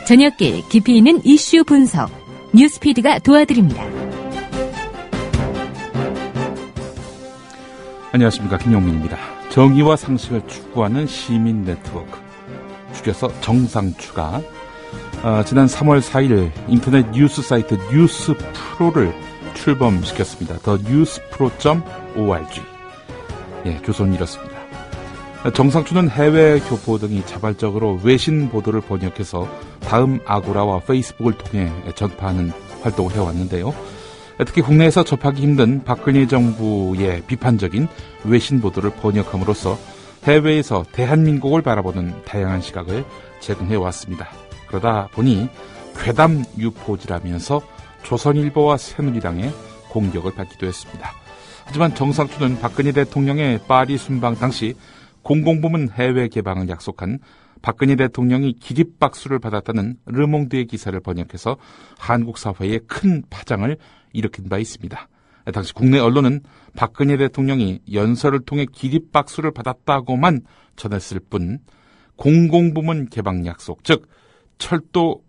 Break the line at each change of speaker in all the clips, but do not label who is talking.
저녁길 깊이 있는 이슈 분석, 뉴스피드가 도와드립니다.
안녕하십니까, 김용민입니다. 정의와 상식을 추구하는 시민 네트워크, 줄여서 정상추가 지난 3월 4일 인터넷 뉴스 사이트 뉴스프로를 출범시켰습니다. 더 뉴스프로.org. 교소는 이렇습니다. 정상추는 해외 교포 등이 자발적으로 외신 보도를 번역해서 다음 아고라와 페이스북을 통해 전파하는 활동을 해왔는데요. 특히 국내에서 접하기 힘든 박근혜 정부의 비판적인 외신 보도를 번역함으로써 해외에서 대한민국을 바라보는 다양한 시각을 제공해왔습니다. 그러다 보니 괴담 유포지라면서 조선일보와 새누리당의 공격을 받기도 했습니다. 하지만 정상추는 박근혜 대통령의 파리 순방 당시 공공부문 해외 개방을 약속한 박근혜 대통령이 기립박수를 받았다는 르몽드의 기사를 번역해서 한국 사회에 큰 파장을 일으킨 바 있습니다. 당시 국내 언론은 박근혜 대통령이 연설을 통해 기립박수를 받았다고만 전했을 뿐 공공부문 개방 약속, 즉 철도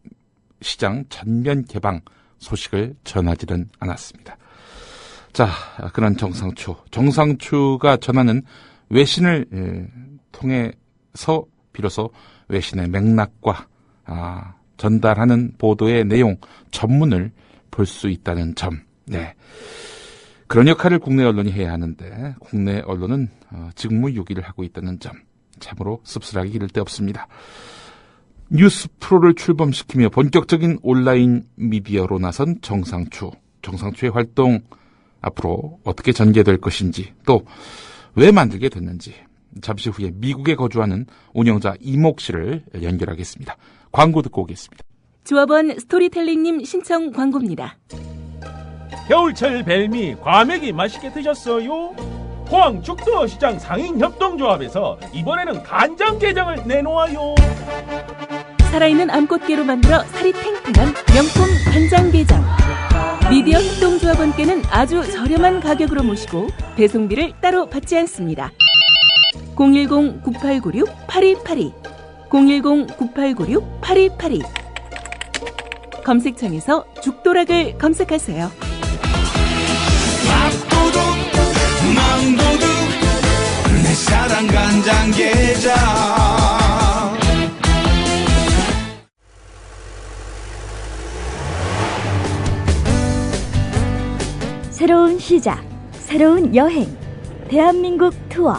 시장 전면 개방 소식을 전하지는 않았습니다. 자, 그런 정상추가 전하는 외신을 통해서 비로소 외신의 맥락과 전달하는 보도의 내용 전문을 볼 수 있다는 점. 그런 역할을 국내 언론이 해야 하는데 국내 언론은 직무유기를 하고 있다는 점, 참으로 씁쓸하게 기를 데 없습니다. 뉴스프로를 출범시키며 본격적인 온라인 미디어로 나선 정상추의 활동 앞으로 어떻게 전개될 것인지, 또 왜 만들게 됐는지 잠시 후에 미국에 거주하는 운영자 이목 씨를 연결하겠습니다. 광고 듣고 오겠습니다.
조합원 스토리텔링님 신청 광고입니다.
겨울철 벨미 과메기 맛있게 드셨어요? 포항 죽도시장 상인협동조합에서 이번에는 간장게장을 내놓아요.
살아있는 암꽃게로 만들어 살이 탱탱한 명품 간장게장. 미디어 협동조합원께는 아주 저렴한 가격으로 모시고 배송비를 따로 받지 않습니다. 010-9896-8282 010-9896-8282 검색창에서 죽도락을 검색하세요.
밥도둑 망도둑 내 사랑 간장게장.
새로운 시작, 새로운 여행, 대한민국 투어.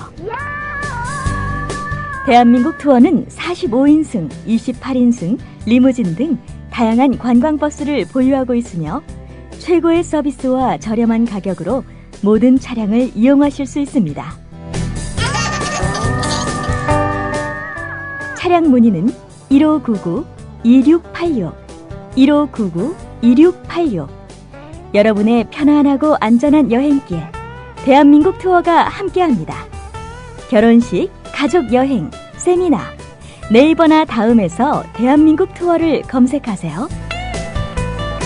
대한민국 투어는 45인승, 28인승, 리무진 등 다양한 관광버스를 보유하고 있으며 최고의 서비스와 저렴한 가격으로 모든 차량을 이용하실 수 있습니다. 차량 문의는 1599-2686, 1599-2686. 여러분의 편안하고 안전한 여행길, 대한민국 투어가 함께합니다. 결혼식, 가족여행, 세미나, 네이버나 다음에서 대한민국 투어를 검색하세요.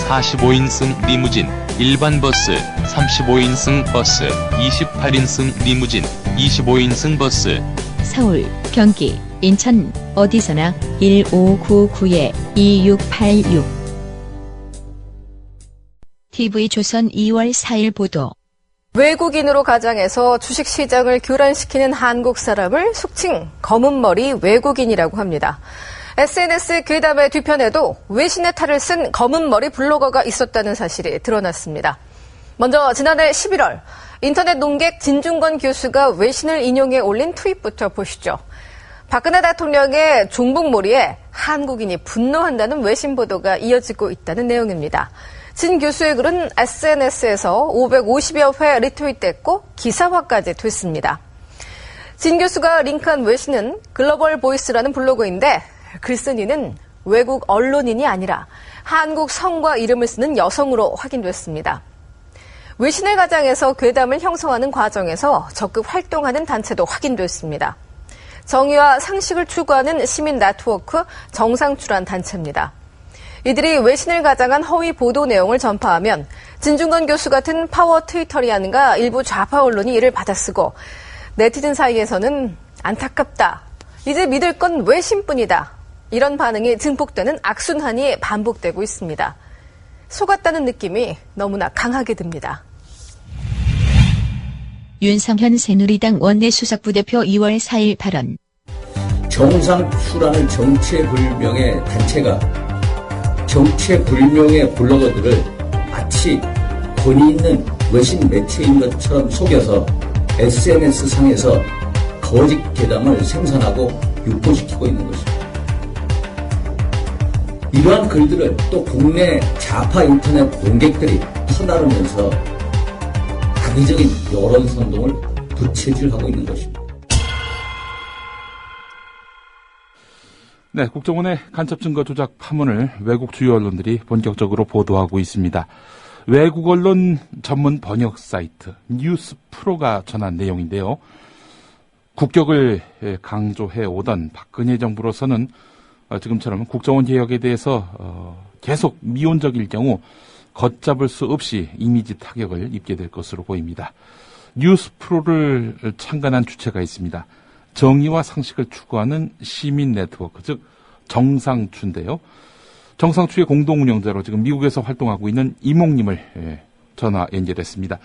45인승 리무진, 일반 버스, 35인승 버스, 28인승 리무진, 25인승 버스.
서울, 경기, 인천 어디서나 1599-2686. TV조선 2월 4일 보도.
외국인으로 가장해서 주식시장을 교란시키는 한국 사람을 속칭 검은머리 외국인이라고 합니다. SNS 괴담의 뒤편에도 외신의 탈을 쓴 검은머리 블로거가 있었다는 사실이 드러났습니다. 먼저 지난해 11월 인터넷 농객 진중권 교수가 외신을 인용해 올린 트윗부터 보시죠. 박근혜 대통령의 종북몰이에 한국인이 분노한다는 외신 보도가 이어지고 있다는 내용입니다. 진 교수의 글은 SNS에서 550여 회 리트윗됐고 기사화까지 됐습니다. 진 교수가 링크한 외신은 글로벌 보이스라는 블로그인데 글쓴이는 외국 언론인이 아니라 한국 성과 이름을 쓰는 여성으로 확인됐습니다. 외신을 가장해서 괴담을 형성하는 과정에서 적극 활동하는 단체도 확인됐습니다. 정의와 상식을 추구하는 시민 네트워크 정상추란 단체입니다. 이들이 외신을 가장한 허위 보도 내용을 전파하면 진중권 교수 같은 파워 트위터리안과 일부 좌파 언론이 이를 받아쓰고 네티즌 사이에서는 안타깝다. 이제 믿을 건 외신뿐이다. 이런 반응이 증폭되는 악순환이 반복되고 있습니다. 속았다는 느낌이 너무나 강하게 듭니다.
윤상현 새누리당 원내수석부대표 2월 4일 발언.
정상추라는 정체불명의 단체가 정체불명의 블로거들을 마치 권위 있는 외신 매체인 것처럼 속여서 SNS상에서 거짓 계정을 생산하고 유포시키고 있는 것입니다. 이러한 글들을 또 국내 좌파 인터넷 농객들이 퍼나르면서 악의적인 여론 선동을 부채질하고 있는 것입니다.
네, 국정원의 간첩 증거 조작 파문을 외국 주요 언론들이 본격적으로 보도하고 있습니다. 외국 언론 전문 번역 사이트 뉴스프로가 전한 내용인데요. 국격을 강조해 오던 박근혜 정부로서는 지금처럼 국정원 개혁에 대해서 계속 미온적일 경우 걷잡을 수 없이 이미지 타격을 입게 될 것으로 보입니다. 뉴스프로를 창간한 주체가 있습니다. 정의와 상식을 추구하는 시민 네트워크, 즉 정상추인데요. 정상추의 공동 운영자로 지금 미국에서 활동하고 있는 이목님을 전화 연결했습니다.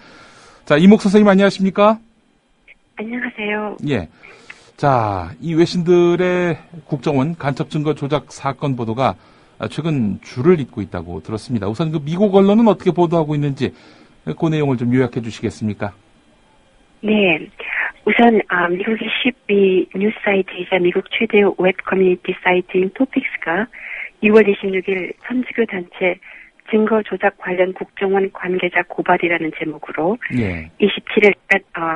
자, 이목 선생님 안녕하십니까?
안녕하세요.
예. 자, 이 외신들의 국정원 간첩 증거 조작 사건 보도가 최근 줄을 잇고 있다고 들었습니다. 우선 그 미국 언론은 어떻게 보도하고 있는지 그 내용을 좀 요약해 주시겠습니까?
네. 우선 미국의 12 뉴스 사이트이자 미국 최대 웹 커뮤니티 사이트인 토픽스가 2월 26일 천주교 단체 증거 조작 관련 국정원 관계자 고발이라는 제목으로 27일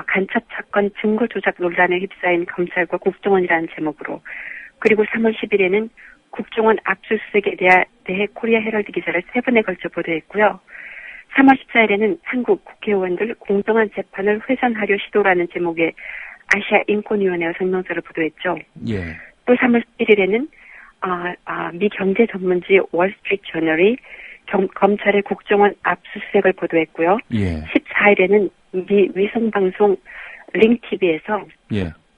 간첩 사건 증거 조작 논란에 휩싸인 검찰과 국정원이라는 제목으로, 그리고 3월 10일에는 국정원 압수수색에 대해 코리아 헤럴드 기사를 3번에 걸쳐 보도했고요. 3월 14일에는 한국 국회의원들 공정한 재판을 훼손하려 시도라는 제목의 아시아 인권위원회와 성명서를 보도했죠.
예.
또 3월 11일에는 미 경제 전문지 월스트리트 저널이 검찰의 국정원 압수수색을 보도했고요.
예.
14일에는 미 위성방송 링TV에서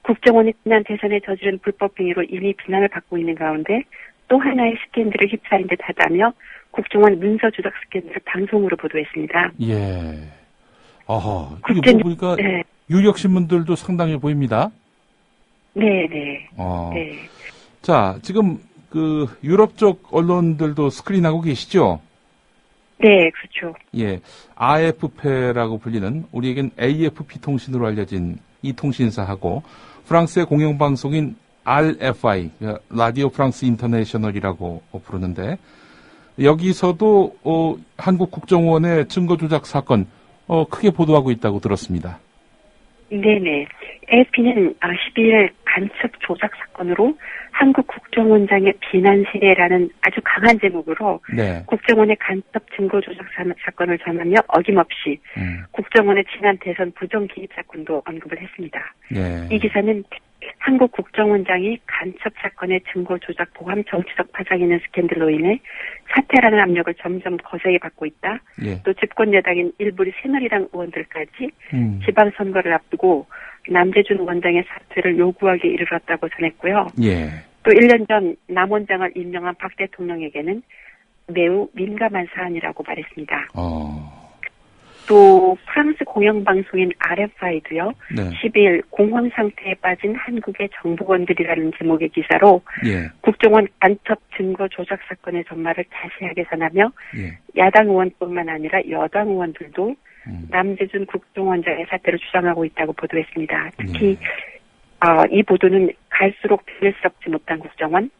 국정원이 지난 대선에 저지른 불법 행위로 이미 비난을 받고 있는 가운데 또 하나의 스캔들을 휩싸인 듯하다며 국정원 문서 조작 스캔들을 방송으로 보도했습니다.
예. 이게 뭐 보니까 유력 신문들도 상당히 보입니다.
네.
자, 지금 그 유럽 쪽 언론들도 스크린하고 계시죠?
네, 그렇죠.
예. AFP라고 불리는 우리에겐 AFP 통신으로 알려진 이 통신사하고 프랑스의 공영방송인 RFI, 라디오 프랑스 인터내셔널이라고 부르는데 여기서도 한국 국정원의 증거 조작 사건 크게 보도하고 있다고 들었습니다.
네네. AFP는 12일 간첩 조작 사건으로 한국 국정원장의 비난 세례라는 아주 강한 제목으로 국정원의 간첩 증거 조작 사건을 전하며 어김없이 국정원의 지난 대선 부정 개입 사건도 언급을 했습니다. 이 기사는 한국 국정원장이 간첩 사건의 증거 조작 포함 정치적 파장이 있는 스캔들로 인해 사퇴라는 압력을 점점 거세게 받고 있다. 또 집권 여당인 일부 새누리당 의원들까지 지방선거를 앞두고 남재준 원장의 사퇴를 요구하기에 이르렀다고 전했고요. 또 1년 전 남 원장을 임명한 박 대통령에게는 매우 민감한 사안이라고 말했습니다. 또 프랑스 공영방송인 RFI도요. 12일 공황 상태에 빠진 한국의 정보원들이라는 제목의 기사로 국정원 간첩 증거 조작 사건의 전말을 자세하게 전하며 야당 의원뿐만 아니라 여당 의원들도 남재준 국정원장의 사퇴를 주장하고 있다고 보도했습니다. 특히 이 보도는 갈수록 비밀스럽지 못한 국정원,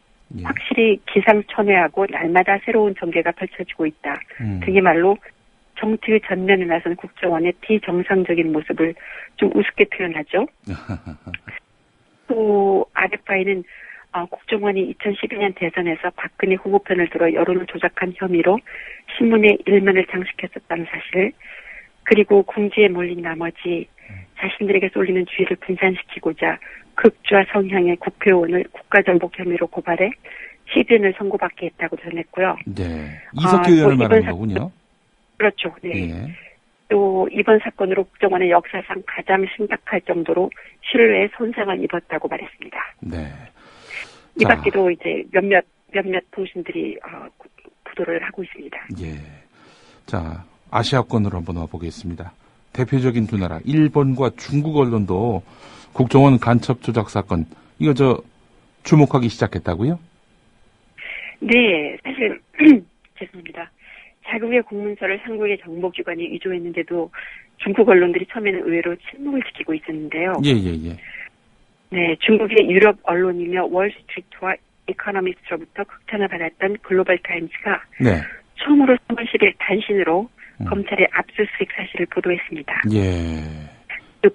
확실히 기상천외하고 날마다 새로운 전개가 펼쳐지고 있다. 그게 말로 정치의 전면에 나선 국정원의 비정상적인 모습을 좀 우습게 표현하죠. 또 RFI는 국정원이 2012년 대선에서 박근혜 후보 편을 들어 여론을 조작한 혐의로 신문의 일면을 장식했었다는 사실, 그리고 궁지에 몰린 나머지 자신들에게 쏠리는 주의를 분산시키고자 극좌 성향의 국회의원을 국가전복 혐의로 고발해 10년을 선고받게 했다고 전했고요.
이석기 의원을 말하는 거군요.
그렇죠. 또 이번 사건으로 국정원의 역사상 가장 심각할 정도로 신뢰에 손상을 입었다고 말했습니다. 이 밖에도 이제 몇몇 통신들이 보도를 하고 있습니다.
예. 자, 아시아권으로 한번 와보겠습니다. 대표적인 두 나라, 일본과 중국 언론도 국정원 간첩 조작 사건, 이거 주목하기 시작했다고요?
네, 사실 죄송합니다. 자국의 공문서를 한국의 정보기관이 위조했는데도 중국 언론들이 처음에는 의외로 침묵을 지키고 있었는데요.
예.
네, 중국의 유럽 언론이며 월스트리트와 이코노미스트로부터 극찬을 받았던 글로벌 타임스가
네.
처음으로 3월 10일 단신으로 검찰의 압수수색 사실을 보도했습니다.
예.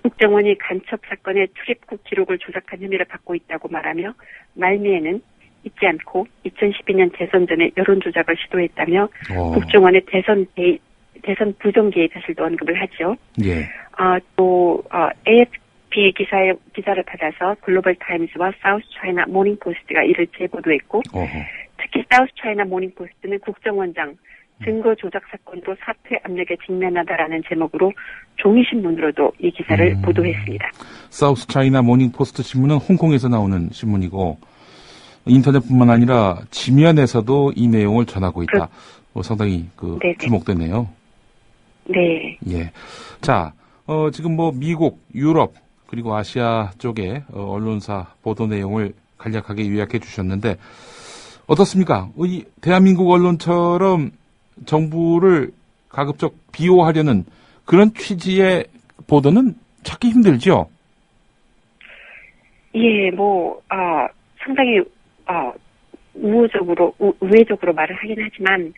국정원이 간첩 사건의 출입국 기록을 조작한 혐의를 받고 있다고 말하며 말미에는 잊지 않고 2012년 대선 전에 여론 조작을 시도했다며 국정원의 대선 부정 개입 사실도 언급을 하죠.
예.
또 AFP 기사를 받아서 글로벌 타임스와 사우스 차이나 모닝 포스트가 이를 재보도했고 특히 사우스 차이나 모닝 포스트는 국정원장 증거 조작 사건으로 사퇴 압력에 직면하다라는 제목으로 종이신문으로도 이 기사를 보도했습니다.
사우스 차이나 모닝 포스트 신문은 홍콩에서 나오는 신문이고 인터넷뿐만 아니라 지면에서도 이 내용을 전하고 있다. 상당히 주목되네요.
네.
예. 자, 지금 미국, 유럽 그리고 아시아 쪽의 언론사 보도 내용을 간략하게 요약해 주셨는데 어떻습니까? 이 대한민국 언론처럼 정부를 가급적 비호하려는 그런 취지의 보도는 찾기 힘들죠?
예, 상당히, 우회적으로 말을 하긴 하지만,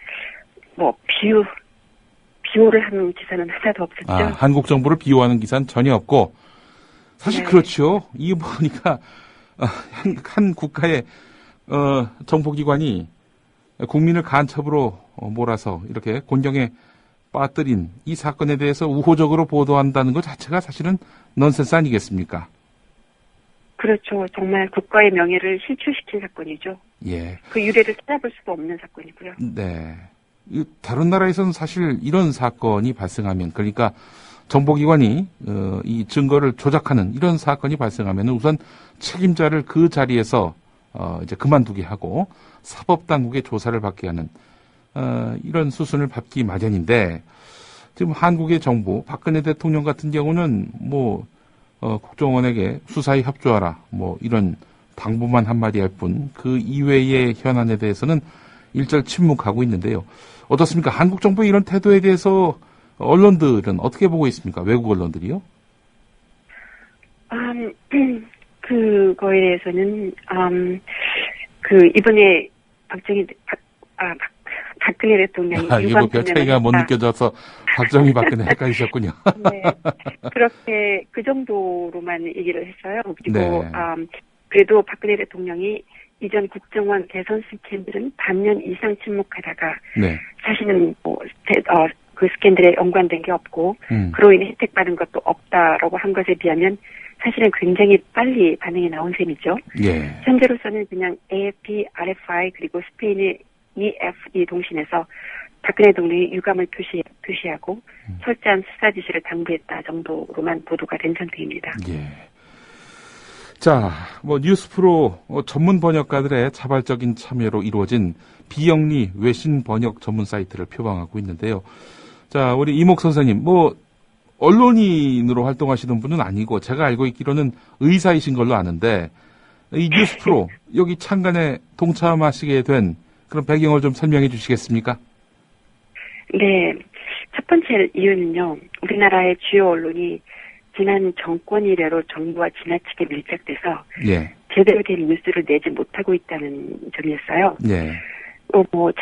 비호를 하는 기사는 하나도 없었죠.
한국 정부를 비호하는 기사는 전혀 없고, 사실 그렇죠. 이거 보니까, 한 국가의, 정보기관이 국민을 간첩으로 몰아서 이렇게 곤경에 빠뜨린 이 사건에 대해서 우호적으로 보도한다는 것 자체가 사실은 넌센스 아니겠습니까?
그렇죠. 정말 국가의 명예를 실추시킨 사건이죠.
예.
그 유래를 찾아볼 수도 없는 사건이고요.
네. 다른 나라에서는 사실 이런 사건이 발생하면, 그러니까 정보기관이 이 증거를 조작하는 이런 사건이 발생하면 우선 책임자를 그 자리에서 이제 그만두게 하고 사법당국의 조사를 받게 하는 이런 수순을 밟기 마련인데 지금 한국의 정부 박근혜 대통령 같은 경우는 국정원에게 수사에 협조하라 이런 당부만 한마디 할 뿐 그 이외의 현안에 대해서는 일절 침묵하고 있는데요. 어떻습니까? 한국 정부의 이런 태도에 대해서 언론들은 어떻게 보고 있습니까? 외국 언론들이요?
그거에 대해서는 이번에 박근혜 대통령이
이거 별 차이가 못 느껴져서 박정희 박근혜 헷갈리셨군요.
네, 그렇게 그 정도로만 얘기를 했어요. 그리고 그래도 박근혜 대통령이 이전 국정원 대선 스캔들은 반년 이상 침묵하다가 사실은 그 스캔들에 연관된 게 없고 그로 인해 혜택받은 것도 없다라고 한 것에 비하면 사실은 굉장히 빨리 반응이 나온 셈이죠.
예.
현재로서는 그냥 AFP, RFI 그리고 스페인의 EFE 통신에서 박근혜 대통령이 유감을 표시하고 철저한 수사 지시를 당부했다 정도로만 보도가 된 상태입니다.
예. 자, 뉴스 프로 전문 번역가들의 자발적인 참여로 이루어진 비영리 외신 번역 전문 사이트를 표방하고 있는데요. 자, 우리 이목 선생님, 언론인으로 활동하시는 분은 아니고 제가 알고 있기로는 의사이신 걸로 아는데 이 뉴스 프로 여기 창간에 동참하시게 된 그런 배경을 좀 설명해 주시겠습니까?
네. 첫 번째 이유는요. 우리나라의 주요 언론이 지난 정권 이래로 정부와 지나치게 밀착돼서 제대로 된 뉴스를 내지 못하고 있다는 점이었어요.
예.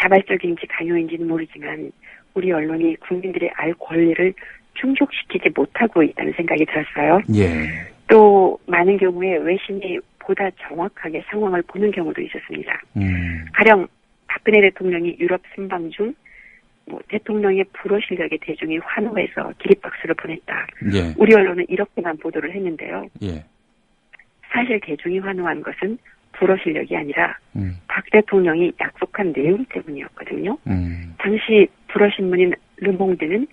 자발적인지 강요인지는 모르지만 우리 언론이 국민들의 알 권리를 충족시키지 못하고 있다는 생각이 들었어요.
예.
또 많은 경우에 외신이 보다 정확하게 상황을 보는 경우도 있었습니다. 가령 박근혜 대통령이 유럽 순방 중 대통령의 불어 실력에 대중이 환호해서 기립박수를 보냈다.
예.
우리 언론은 이렇게만 보도를 했는데요.
예.
사실 대중이 환호한 것은 불어 실력이 아니라 박 대통령이 약속한 내용 때문이었거든요. 당시 불어 신문인 르몽드는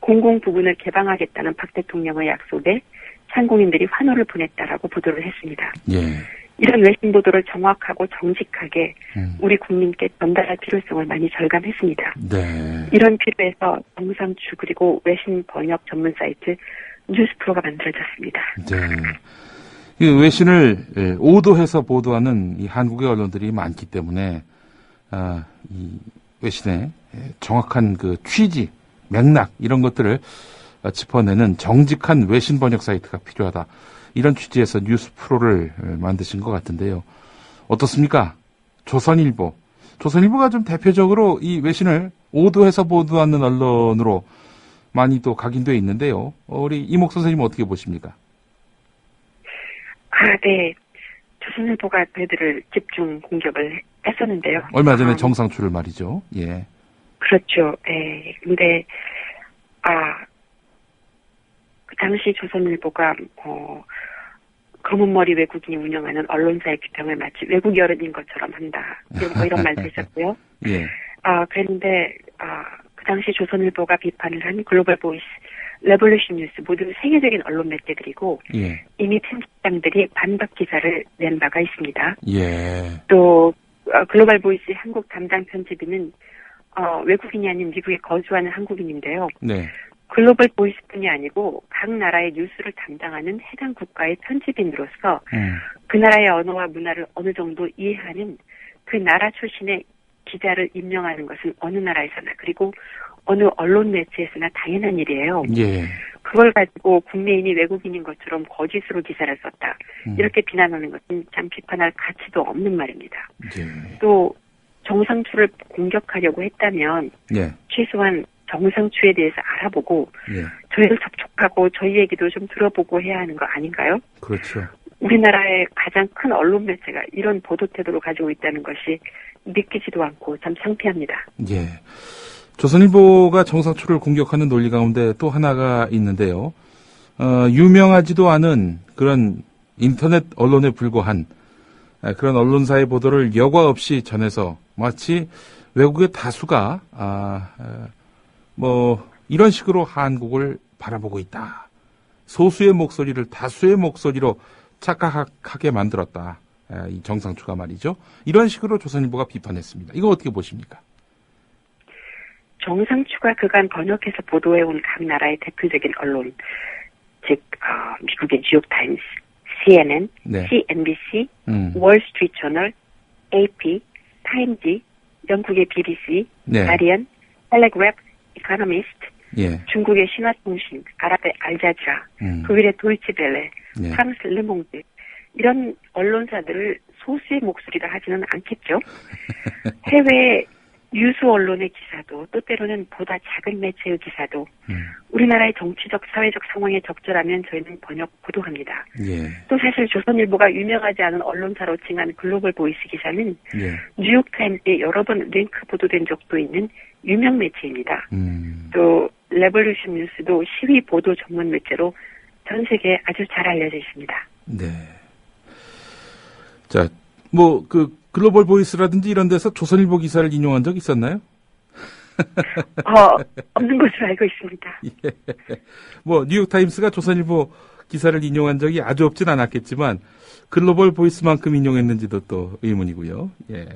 공공 부분을 개방하겠다는 박 대통령의 약속에 상공인들이 환호를 보냈다라고 보도를 했습니다.
예.
이런 외신 보도를 정확하고 정직하게 우리 국민께 전달할 필요성을 많이 절감했습니다.
네.
이런 필요에서 정상추 그리고 외신 번역 전문 사이트 뉴스프로가 만들어졌습니다.
네. 이 외신을 오도해서 보도하는 이 한국의 언론들이 많기 때문에 이 외신의 정확한 그 취지, 맥락 이런 것들을 짚어내는 정직한 외신 번역 사이트가 필요하다. 이런 취지에서 뉴스프로를 만드신 것 같은데요. 어떻습니까? 조선일보가 좀 대표적으로 이 외신을 오도해서 보도하는 언론으로 많이 또 각인되어 있는데요. 우리 이목 선생님은 어떻게 보십니까?
네. 조선일보가 저희들을 집중 공격을 했었는데요.
얼마 전에 정상추를 말이죠. 예.
그렇죠. 예. 근데, 그 당시 조선일보가, 검은머리 외국인이 운영하는 언론사의 규평을 마치 외국이 어른인 것처럼 한다. 이런 말도 있었고요.
예.
그런데, 그 당시 조선일보가 비판을 한 글로벌 보이스, 레볼루션 뉴스 모두 세계적인 언론 매체들이고,
예.
이미 편집장들이 반박 기사를 낸 바가 있습니다.
예.
또, 글로벌 보이스 한국 담당 편집인은, 외국인이 아닌 미국에 거주하는 한국인인데요.
네.
글로벌 보이스뿐이 아니고 각 나라의 뉴스를 담당하는 해당 국가의 편집인으로서 그 나라의 언어와 문화를 어느 정도 이해하는 그 나라 출신의 기자를 임명하는 것은 어느 나라에서나 그리고 어느 언론 매체에서나 당연한 일이에요.
예.
그걸 가지고 국내인이 외국인인 것처럼 거짓으로 기사를 썼다. 이렇게 비난하는 것은 참 비판할 가치도 없는 말입니다.
예.
또 정상추를 공격하려고 했다면
예.
최소한 정상추에 대해서 알아보고 저희를 접촉하고 저희 얘기도 좀 들어보고 해야 하는 거 아닌가요?
그렇죠.
우리나라의 가장 큰 언론 매체가 이런 보도 태도를 가지고 있다는 것이 믿기지도 않고 참 창피합니다.
예. 조선일보가 정상추를 공격하는 논리 가운데 또 하나가 있는데요. 유명하지도 않은 그런 인터넷 언론에 불과한 그런 언론사의 보도를 여과 없이 전해서 마치 외국의 다수가 이런 식으로 한국을 바라보고 있다. 소수의 목소리를 다수의 목소리로 착각하게 만들었다. 이 정상추가 말이죠. 이런 식으로 조선일보가 비판했습니다. 이거 어떻게 보십니까?
정상추가 그간 번역해서 보도해온 각 나라의 대표적인 언론, 즉 미국의 뉴욕타임스, CNN,
네.
CNBC, 월스트리트저널, AP, 타임지, 영국의 BBC,
네.
가디언, 텔레그래프, 이코노미스트,
예.
중국의 신화통신, 아랍의 알자지라, 독일의 도이치벨레,
네.
프랑스 르몽드 이런 언론사들을 소수의 목소리라 하지는 않겠죠. 해외 유수 언론의 기사도 또 때로는 보다 작은 매체의 기사도 우리나라의 정치적 사회적 상황에 적절하면 저희는 번역 보도합니다.
예.
또 사실 조선일보가 유명하지 않은 언론사로 칭한 글로벌 보이스 기사는 뉴욕타임스에 여러 번 링크 보도된 적도 있는 유명 매체입니다. 또 레볼루션 뉴스도 시위 보도 전문 매체로 전 세계에 아주 잘 알려져 있습니다.
네. 자, 글로벌 보이스라든지 이런 데서 조선일보 기사를 인용한 적 있었나요?
없는 것으로 알고 있습니다.
예. 뉴욕타임스가 조선일보 기사를 인용한 적이 아주 없진 않았겠지만, 글로벌 보이스만큼 인용했는지도 또 의문이고요. 예.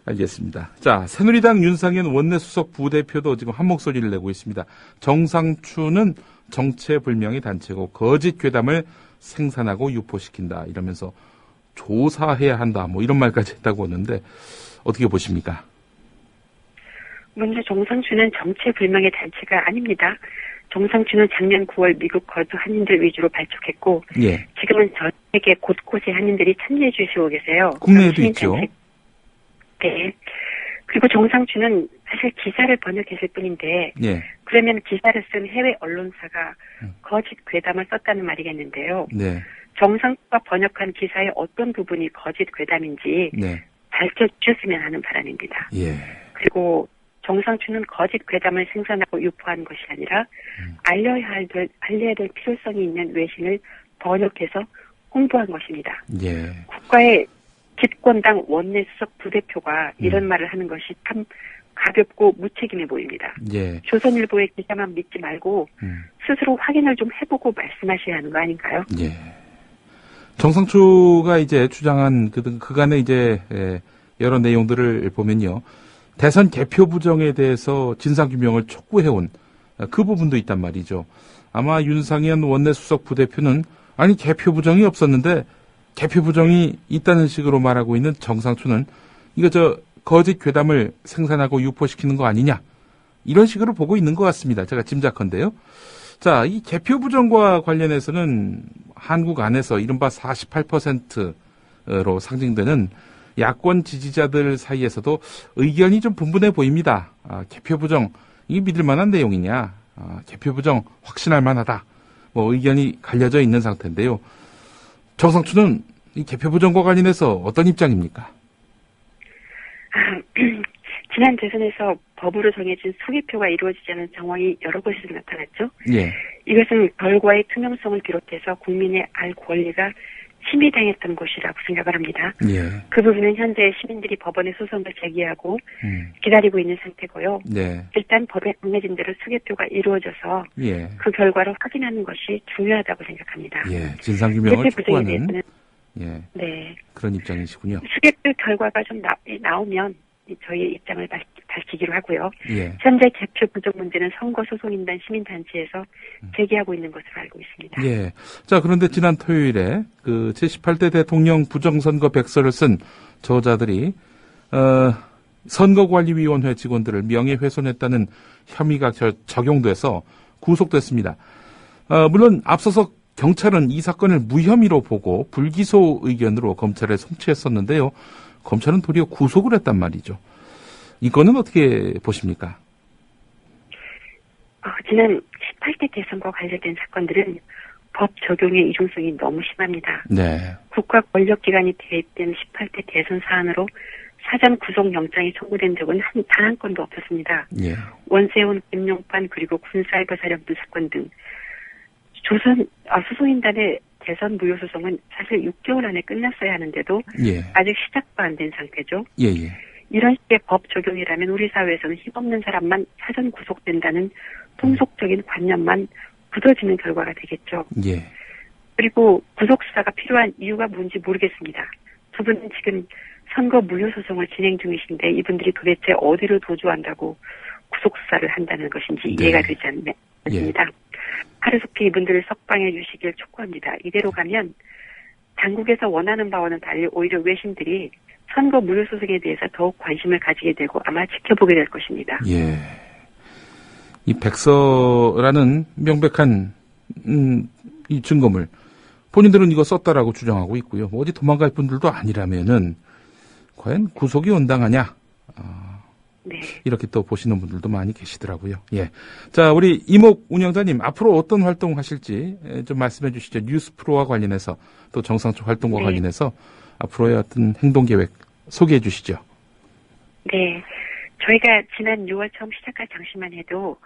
알겠습니다. 자, 새누리당 윤상현 원내수석 부대표도 지금 한 목소리를 내고 있습니다. 정상추는 정체불명의 단체고 거짓 괴담을 생산하고 유포시킨다. 이러면서 조사해야 한다. 이런 말까지 했다고 하는데 어떻게 보십니까?
먼저 정상추는 정체불명의 단체가 아닙니다. 정상추는 작년 9월 미국 거주 한인들 위주로 발족했고 지금은 전 세계 곳곳에 한인들이 참여해 주시고 계세요.
국내에도 있죠.
네. 그리고 정상추는 사실 기사를 번역했을 뿐인데 그러면 기사를 쓴 해외 언론사가 거짓 괴담을 썼다는 말이겠는데요. 정상추가 번역한 기사의 어떤 부분이 거짓 괴담인지 밝혀주셨으면 하는 바람입니다. 그리고 정상추는 거짓 괴담을 생산하고 유포한 것이 아니라 알려야 될 필요성이 있는 외신을 번역해서 홍보한 것입니다. 국가의 집권당 원내수석 부대표가 이런 말을 하는 것이 참 가볍고 무책임해 보입니다. 조선일보의 기사만 믿지 말고 스스로 확인을 좀 해보고 말씀하셔야 하는 거 아닌가요?
정상추가 이제 주장한 그간의 이제 여러 내용들을 보면요. 대선 개표 부정에 대해서 진상규명을 촉구해온 그 부분도 있단 말이죠. 아마 윤상현 원내수석 부대표는 아니 개표 부정이 없었는데 개표 부정이 있다는 식으로 말하고 있는 정상추는 이거 거짓 괴담을 생산하고 유포시키는 거 아니냐 이런 식으로 보고 있는 것 같습니다. 제가 짐작컨대요. 자, 이 개표 부정과 관련해서는 한국 안에서 이른바 48%로 상징되는 야권 지지자들 사이에서도 의견이 좀 분분해 보입니다. 개표 부정 이게 믿을 만한 내용이냐? 개표 부정 확신할 만하다. 의견이 갈려져 있는 상태인데요. 정상추는 이 개표 부정과 관련해서 어떤 입장입니까?
지난 대선에서 법으로 정해진 소개표가 이루어지지 않은 상황이 여러 곳에서 나타났죠.
예.
이것은 결과의 투명성을 비롯해서 국민의 알 권리가 침해당했던 것이라고 생각을 합니다.
예.
그 부분은 현재 시민들이 법원에 소송을 제기하고 기다리고 있는 상태고요.
네.
일단 법에 정해진 대로 소개표가 이루어져서
예.
그 결과를 확인하는 것이 중요하다고 생각합니다.
예. 진상규명을 촉구하는 예.
네.
그런 입장이시군요.
소개표 결과가 좀 나오면 저희의 입장을 밝히기로 하고요.
예.
현재 개표 부정 문제는 선거소송인단 시민단체에서 제기하고 있는 것으로 알고 있습니다.
예. 자, 그런데 지난 토요일에 그 제18대 대통령 부정선거 백서를 쓴 저자들이 선거관리위원회 직원들을 명예훼손했다는 혐의가 적용돼서 구속됐습니다. 물론 앞서서 경찰은 이 사건을 무혐의로 보고 불기소 의견으로 검찰에 송치했었는데요. 검찰은 도리어 구속을 했단 말이죠. 이거는 어떻게 보십니까?
지난 18대 대선과 관련된 사건들은 법 적용의 이중성이 너무 심합니다.
네.
국가 권력기관이 개입된 18대 대선 사안으로 사전 구속영장이 청구된 적은 단 한 건도 없었습니다.
예.
원세훈, 김용판 그리고 군사이버 사령부 사건 등 소송인단의 대선 무효 소송은 사실 6개월 안에 끝났어야 하는데도
예.
아직 시작도 안 된 상태죠.
예예.
이런 식의 법 적용이라면 우리 사회에서는 힘없는 사람만 사전 구속된다는 통속적인 관념만 굳어지는 결과가 되겠죠.
예.
그리고 구속수사가 필요한 이유가 뭔지 모르겠습니다. 두 분은 지금 선거 무효 소송을 진행 중이신데 이분들이 도대체 어디로 도주한다고 구속수사를 한다는 것인지
네.
이해가 되지 않습니다.
예.
하루속히 이분들을 석방해 주시길 촉구합니다. 이대로 가면 당국에서 원하는 바와는 달리 오히려 외신들이 선거 무효 소송에 대해서 더욱 관심을 가지게 되고 아마 지켜보게 될 것입니다.
예. 이 백서라는 명백한 이 증거물 본인들은 이거 썼다라고 주장하고 있고요. 어디 도망갈 분들도 아니라면은 과연 구속이 온당하냐?
네.
이렇게 또 보시는 분들도 많이 계시더라고요. 예. 자, 우리 이목 운영자님 앞으로 어떤 활동 하실지 좀 말씀해 주시죠. 뉴스 프로와 관련해서 또 정상적 활동과
네.
관련해서 앞으로의 어떤 행동 계획 소개해 주시죠.
네. 저희가 지난 6월 처음 시작할 당시만 해도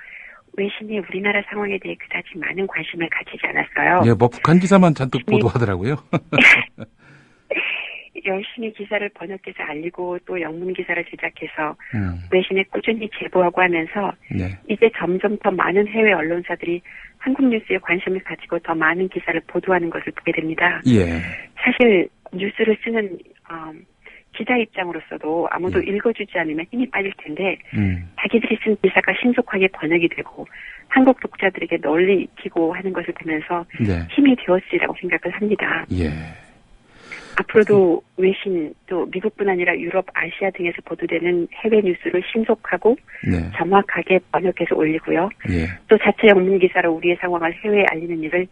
외신이 우리나라 상황에 대해 그다지 많은 관심을 가지지 않았어요.
예, 북한 기사만 잔뜩 보도하더라고요.
열심히 기사를 번역해서 알리고 또 영문 기사를 제작해서 외신에 꾸준히 제보하고 하면서
네.
이제 점점 더 많은 해외 언론사들이 한국 뉴스에 관심을 가지고 더 많은 기사를 보도하는 것을 보게 됩니다.
예.
사실 뉴스를 쓰는 기자 입장으로서도 아무도 읽어주지 않으면 힘이 빠질 텐데 자기들이 쓴 기사가 신속하게 번역이 되고 한국 독자들에게 널리 익히고 하는 것을 보면서
네.
힘이 되었으리라고 생각을 합니다.
예.
앞으로도 외신 또 미국뿐 아니라 유럽, 아시아 등에서 보도되는 해외 뉴스를 신속하고
네.
정확하게 번역해서 올리고요.
예.
또 자체 영문 기사로 우리의 상황을 해외에 알리는 일을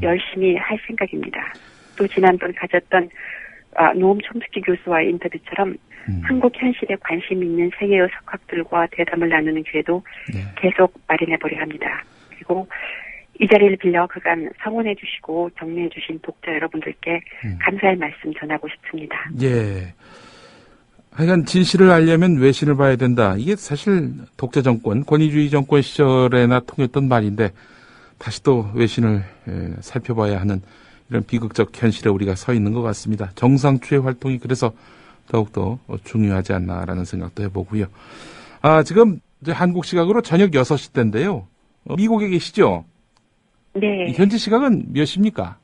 열심히 할 생각입니다. 또 지난번 가졌던 노엄 촘스키 교수와의 인터뷰처럼 한국 현실에 관심 있는 세계의 석학들과 대담을 나누는 기회도
네.
계속 마련해보려 합니다. 그리고 이 자리를 빌려 그간 성원해 주시고 격려해 주신 독자 여러분들께 감사의 말씀 전하고 싶습니다.
예. 하여간 진실을 알려면 외신을 봐야 된다. 이게 사실 독재 정권, 권위주의 정권 시절에나 통했던 말인데 다시 또 외신을 살펴봐야 하는 이런 비극적 현실에 우리가 서 있는 것 같습니다. 정상추의 활동이 그래서 더욱더 중요하지 않나라는 생각도 해보고요. 지금 이제 한국 시각으로 저녁 6시 때인데요. 미국에 계시죠?
네.
현지 시각은 몇 시입니까?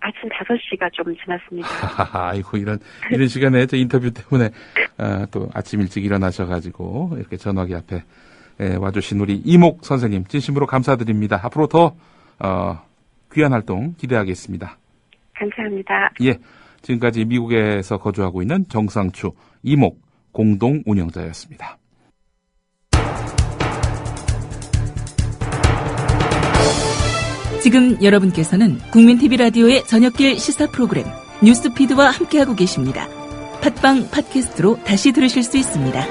아침 5시가 좀 지났습니다.
아이고, 이런 시간에 저 인터뷰 때문에, 또 아침 일찍 일어나셔가지고, 이렇게 전화기 앞에, 와주신 우리 이목 선생님, 진심으로 감사드립니다. 앞으로 더, 귀한 활동 기대하겠습니다.
감사합니다.
예. 지금까지 미국에서 거주하고 있는 정상추 이목 공동 운영자였습니다.
지금 여러분께서는 국민TV 라디오의 저녁길 시사 프로그램 뉴스피드와 함께하고 계십니다. 팟빵 팟캐스트로 다시 들으실 수 있습니다.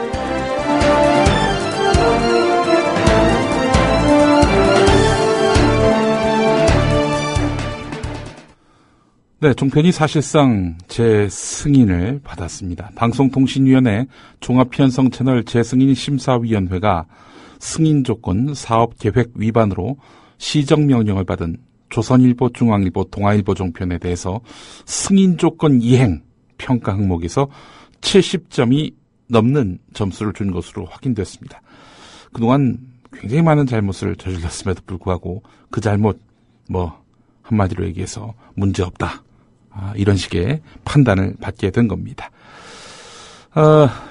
네, 종편이 사실상 재승인을 받았습니다. 방송통신위원회 종합편성 채널 재승인 심사위원회가 승인 조건 사업 계획 위반으로 시정명령을 받은 조선일보, 중앙일보, 동아일보 종편에 대해서 승인 조건 이행 평가 항목에서 70점이 넘는 점수를 준 것으로 확인됐습니다. 그동안 굉장히 많은 잘못을 저질렀음에도 불구하고 그 잘못 한마디로 얘기해서 문제없다. 이런 식의 판단을 받게 된 겁니다.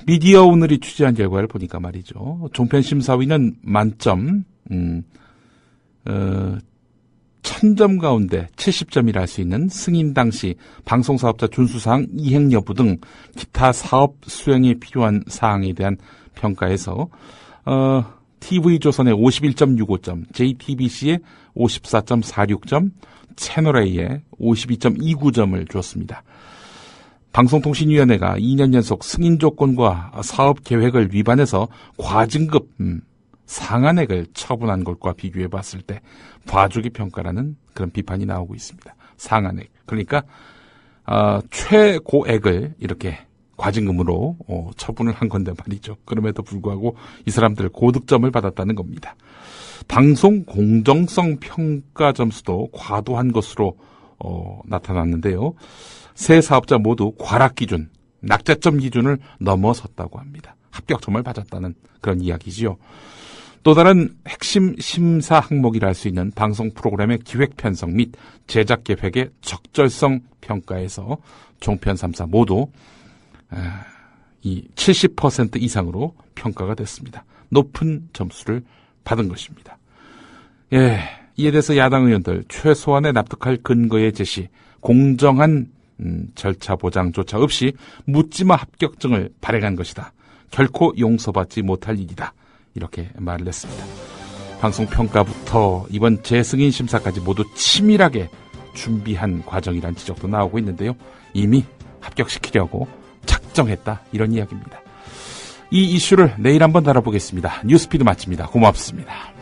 미디어 오늘이 취재한 결과를 보니까 말이죠. 종편심사위는 만점, 1000점 가운데 70점이라 할 수 있는 승인 당시 방송사업자 준수사항 이행 여부 등 기타 사업 수행에 필요한 사항에 대한 평가에서, TV조선의 51.65점, JTBC의 54.46점, 채널A에 52.29점을 줬습니다. 방송통신위원회가 2년 연속 승인 조건과 사업 계획을 위반해서 과징급 상한액을 처분한 것과 비교해 봤을 때 봐주기 평가라는 그런 비판이 나오고 있습니다. 상한액. 그러니까 최고액을 이렇게 과징금으로 처분을 한 건데 말이죠. 그럼에도 불구하고 이 사람들 고득점을 받았다는 겁니다. 방송 공정성 평가 점수도 과도한 것으로 나타났는데요. 세 사업자 모두 과락 기준, 낙제점 기준을 넘어섰다고 합니다. 합격점을 받았다는 그런 이야기지요. 또 다른 핵심 심사 항목이라 할 수 있는 방송 프로그램의 기획 편성 및 제작 계획의 적절성 평가에서 종편 3사 모두 이 70% 이상으로 평가가 됐습니다. 높은 점수를 받은 것입니다. 예, 이에 대해서 야당 의원들 최소한의 납득할 근거의 제시, 공정한 절차 보장조차 없이 묻지마 합격증을 발행한 것이다. 결코 용서받지 못할 일이다. 이렇게 말을 했습니다. 방송평가부터 이번 재승인 심사까지 모두 치밀하게 준비한 과정이란 지적도 나오고 있는데요. 이미 합격시키려고 작정했다. 이런 이야기입니다. 이 이슈를 내일 한번 다뤄보겠습니다. 뉴스피드 마칩니다. 고맙습니다.